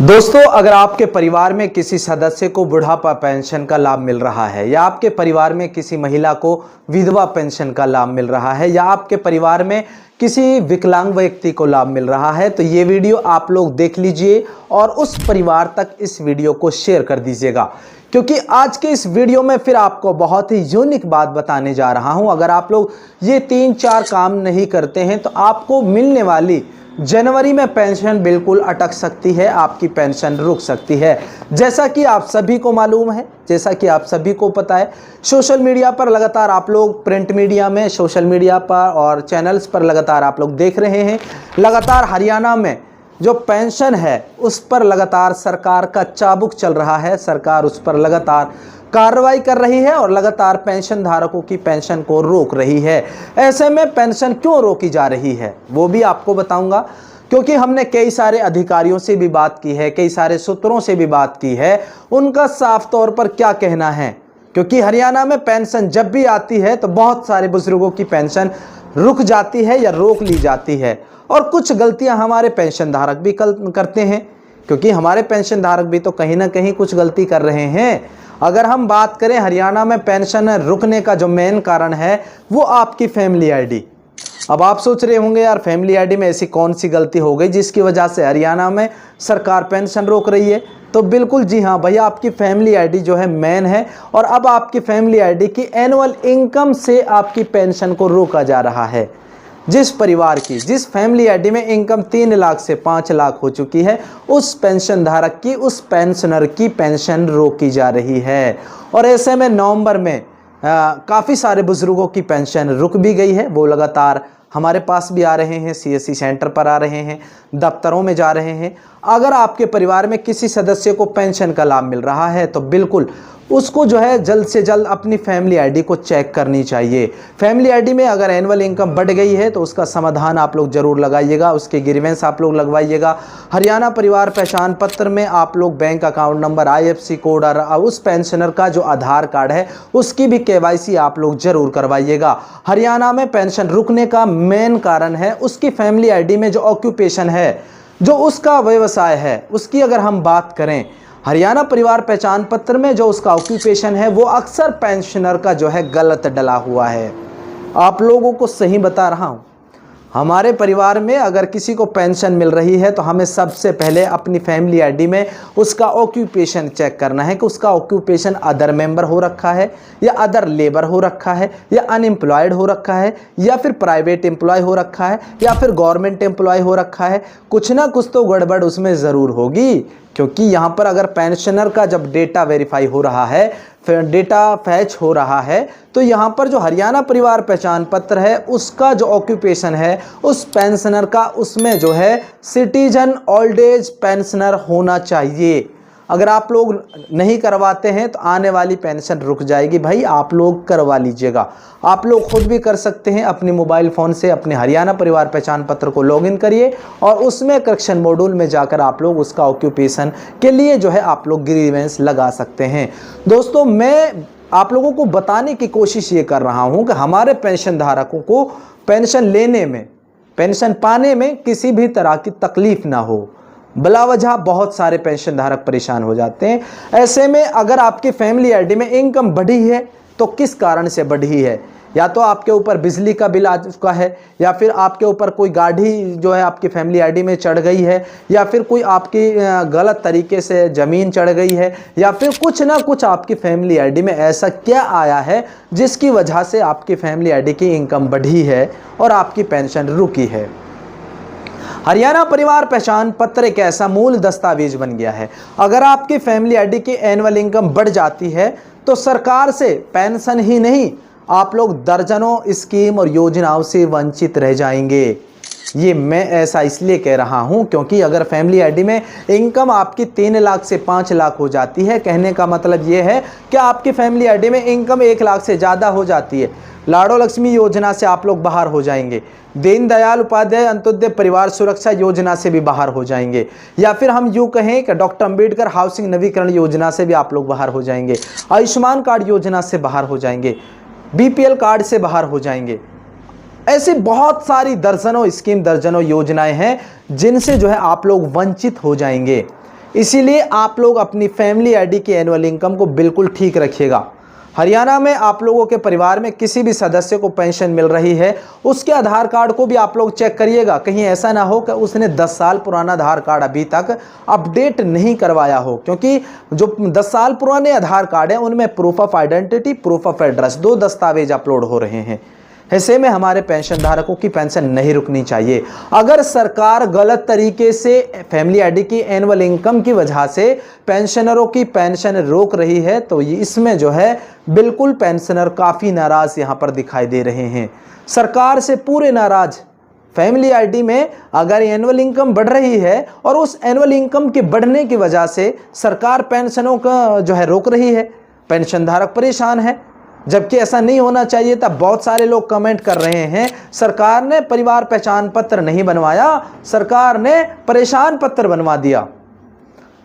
दोस्तों, अगर आपके परिवार में किसी सदस्य को बुढ़ापा पेंशन का लाभ मिल रहा है या आपके परिवार में किसी महिला को विधवा पेंशन का लाभ मिल रहा है या आपके परिवार में किसी विकलांग व्यक्ति को लाभ मिल रहा है तो ये वीडियो आप लोग देख लीजिए और उस परिवार तक इस वीडियो को शेयर कर दीजिएगा, क्योंकि आज के इस वीडियो में फिर आपको बहुत ही यूनिक बात बताने जा रहा हूं। अगर आप लोग ये 3-4 काम नहीं करते हैं तो आपको मिलने वाली जनवरी में पेंशन बिल्कुल अटक सकती है, आपकी पेंशन रुक सकती है। जैसा कि आप सभी को मालूम है, जैसा कि आप सभी को पता है, सोशल मीडिया पर लगातार आप लोग, प्रिंट मीडिया में, सोशल मीडिया पर और चैनल्स पर लगातार आप लोग देख रहे हैं, लगातार हरियाणा में जो पेंशन है उस पर लगातार सरकार का चाबुक चल रहा है। सरकार उस पर लगातार कार्रवाई कर रही है और लगातार पेंशन धारकों की पेंशन को रोक रही है। ऐसे में पेंशन क्यों रोकी जा रही है वो भी आपको बताऊंगा, क्योंकि हमने कई सारे अधिकारियों से भी बात की है, कई सारे सूत्रों से भी बात की है, उनका साफ तौर पर क्या कहना है। क्योंकि हरियाणा में पेंशन जब भी आती है तो बहुत सारे बुजुर्गों की पेंशन रुक जाती है या रोक ली जाती है, और कुछ गलतियां हमारे पेंशन धारक भी करते हैं, क्योंकि हमारे पेंशन धारक भी तो कहीं ना कहीं कुछ गलती कर रहे हैं। अगर हम बात करें हरियाणा में पेंशन रुकने का जो मेन कारण है वो आपकी फैमिली आईडी। अब आप सोच रहे होंगे यार, फैमिली आईडी में ऐसी कौन सी गलती हो गई जिसकी वजह से हरियाणा में सरकार पेंशन रोक रही है। तो बिल्कुल जी हाँ भैया, आपकी फैमिली आईडी जो है मेन है, और अब आपकी फैमिली आईडी की एनुअल इनकम से आपकी पेंशन को रोका जा रहा है। जिस परिवार की, जिस फैमिली आईडी में इनकम 3 लाख से 5 लाख हो चुकी है, उस पेंशन धारक की, उस पेंशनर की पेंशन रोकी जा रही है। और ऐसे में नवंबर में काफ़ी सारे बुजुर्गों की पेंशन रुक भी गई है। वो लगातार हमारे पास भी आ रहे हैं, सीएससी सेंटर पर आ रहे हैं, दफ्तरों में जा रहे हैं। अगर आपके परिवार में किसी सदस्य को पेंशन का लाभ मिल रहा है तो बिल्कुल उसको जो है जल्द से जल्द अपनी फैमिली आईडी को चेक करनी चाहिए। फैमिली आईडी में अगर एनुअल इनकम बढ़ गई है तो उसका समाधान आप लोग जरूर लगाइएगा, उसके ग्रीवेंस आप लोग लगवाइएगा। हरियाणा परिवार पहचान पत्र में आप लोग bank account number, IFSC code और उस पेंशनर का जो आधार कार्ड है उसकी भी KYC आप लोग जरूर करवाइएगा। हरियाणा में पेंशन रुकने का मेन कारण है उसकी फैमिली आईडी में जो ऑक्यूपेशन है, जो उसका व्यवसाय है, उसकी अगर हम बात करें, हरियाणा परिवार पहचान पत्र में जो उसका ऑक्यूपेशन है वो अक्सर पेंशनर का जो है गलत डला हुआ है। आप लोगों को सही बता रहा हूँ, हमारे परिवार में अगर किसी को पेंशन मिल रही है तो हमें सबसे पहले अपनी फैमिली आईडी में उसका ऑक्यूपेशन चेक करना है कि उसका ऑक्यूपेशन अदर मेंबर हो रखा है या अदर लेबर हो रखा है या अनएम्प्लॉयड हो रखा है या फिर प्राइवेट एम्प्लॉय हो रखा है या फिर गवर्नमेंट एम्प्लॉय हो रखा है। कुछ ना कुछ तो गड़बड़ उसमें ज़रूर होगी, क्योंकि यहाँ पर अगर पेंशनर का जब डेटा वेरीफाई हो रहा है, फिर डेटा फैच हो रहा है, तो यहाँ पर जो हरियाणा परिवार पहचान पत्र है उसका जो ऑक्यूपेशन है उस पेंशनर का, उसमें जो है सिटीजन ओल्ड एज पेंशनर होना चाहिए। अगर आप लोग नहीं करवाते हैं तो आने वाली पेंशन रुक जाएगी। भाई आप लोग करवा लीजिएगा। आप लोग खुद भी कर सकते हैं, अपने मोबाइल फ़ोन से अपने हरियाणा परिवार पहचान पत्र को लॉगिन करिए और उसमें करेक्शन मॉड्यूल में जाकर आप लोग उसका ऑक्यूपेशन के लिए जो है आप लोग ग्रीवेंस लगा सकते हैं। दोस्तों, मैं आप लोगों को बताने की कोशिश ये कर रहा हूँ कि हमारे पेंशन धारकों को पेंशन लेने में, पेंशन पाने में किसी भी तरह की तकलीफ ना हो। बिला वजह बहुत सारे पेंशन धारक परेशान हो जाते हैं। ऐसे में अगर आपकी फैमिली आईडी में इनकम बढ़ी है तो किस कारण से बढ़ी है? या तो आपके ऊपर बिजली का बिल आ चुका है, या फिर आपके ऊपर कोई गाड़ी जो है आपकी फैमिली आईडी में चढ़ गई है, या फिर कोई आपकी गलत तरीके से ज़मीन चढ़ गई है, या फिर कुछ ना कुछ आपकी फैमिली आईडी में ऐसा क्या आया है जिसकी वजह से आपकी फैमिली आईडी की इनकम बढ़ी है और आपकी पेंशन रुकी है। हरियाणा परिवार पहचान पत्र एक ऐसा मूल दस्तावेज बन गया है। अगर आपकी फैमिली आईडी की एनुअल इनकम बढ़ जाती है तो सरकार से पेंशन ही नहीं, आप लोग दर्जनों स्कीम और योजनाओं से वंचित रह जाएंगे। ये मैं ऐसा इसलिए कह रहा हूं क्योंकि अगर फैमिली आईडी में इनकम आपकी 3 लाख से 5 लाख हो जाती है, कहने का मतलब ये है कि आपकी फैमिली आईडी में इनकम 1 लाख से ज़्यादा हो जाती है, लाडो लक्ष्मी योजना से आप लोग बाहर हो जाएंगे, दीनदयाल उपाध्याय अंत्योदय परिवार सुरक्षा योजना से भी बाहर हो जाएंगे, या फिर हम यूँ कहें कि डॉक्टर अंबेडकर हाउसिंग नवीकरण योजना से भी आप लोग बाहर हो जाएंगे, आयुष्मान कार्ड योजना से बाहर हो जाएंगे, BPL कार्ड से बाहर हो जाएंगे। ऐसी बहुत सारी दर्जनों स्कीम, दर्जनों योजनाएं हैं जिनसे जो है आप लोग वंचित हो जाएंगे। इसीलिए आप लोग अपनी फैमिली आईडी की एनुअल इनकम को बिल्कुल ठीक रखिएगा। हरियाणा में आप लोगों के परिवार में किसी भी सदस्य को पेंशन मिल रही है, उसके आधार कार्ड को भी आप लोग चेक करिएगा। कहीं ऐसा ना हो कि उसने 10 साल पुराना आधार कार्ड अभी तक अपडेट नहीं करवाया हो, क्योंकि जो 10 साल पुराने आधार कार्ड हैं उनमें proof of identity, proof of address, 2 दस्तावेज अपलोड हो रहे हैं। ऐसे में हमारे पेंशन धारकों की पेंशन नहीं रुकनी चाहिए। अगर सरकार गलत तरीके से फैमिली आईडी की एनुअल इनकम की वजह से पेंशनरों की पेंशन रोक रही है तो इसमें जो है बिल्कुल पेंशनर काफ़ी नाराज़ यहाँ पर दिखाई दे रहे हैं, सरकार से पूरे नाराज़। फैमिली आईडी में अगर एनुअल इनकम बढ़ रही है और उस एनुअल इनकम के बढ़ने की वजह से सरकार पेंशनों का जो है रोक रही है, पेंशन धारक परेशान है, जबकि ऐसा नहीं होना चाहिए था। बहुत सारे लोग कमेंट कर रहे हैं सरकार ने परिवार पहचान पत्र नहीं बनवाया, सरकार ने परेशान पत्र बनवा दिया।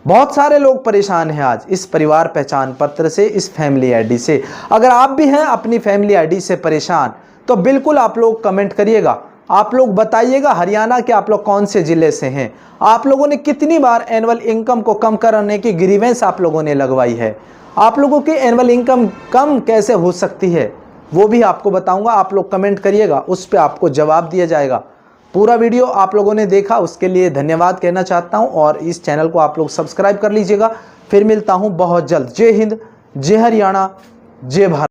बहुत सारे लोग परेशान हैं आज इस परिवार पहचान पत्र से, इस फैमिली आईडी से। अगर आप भी हैं अपनी फैमिली आईडी से परेशान तो बिल्कुल आप लोग कमेंट करिएगा, आप लोग बताइएगा हरियाणा के आप लोग कौन से ज़िले से हैं, आप लोगों ने कितनी बार एनुअल इनकम को कम करने की ग्रीवेंस आप लोगों ने लगवाई है, आप लोगों की एनुअल इनकम कम कैसे हो सकती है वो भी आपको बताऊंगा। आप लोग कमेंट करिएगा, उस पर आपको जवाब दिया जाएगा। पूरा वीडियो आप लोगों ने देखा उसके लिए धन्यवाद कहना चाहता हूं और इस चैनल को आप लोग सब्सक्राइब कर लीजिएगा। फिर मिलता हूं बहुत जल्द। जय हिंद, जय हरियाणा, जय भारत।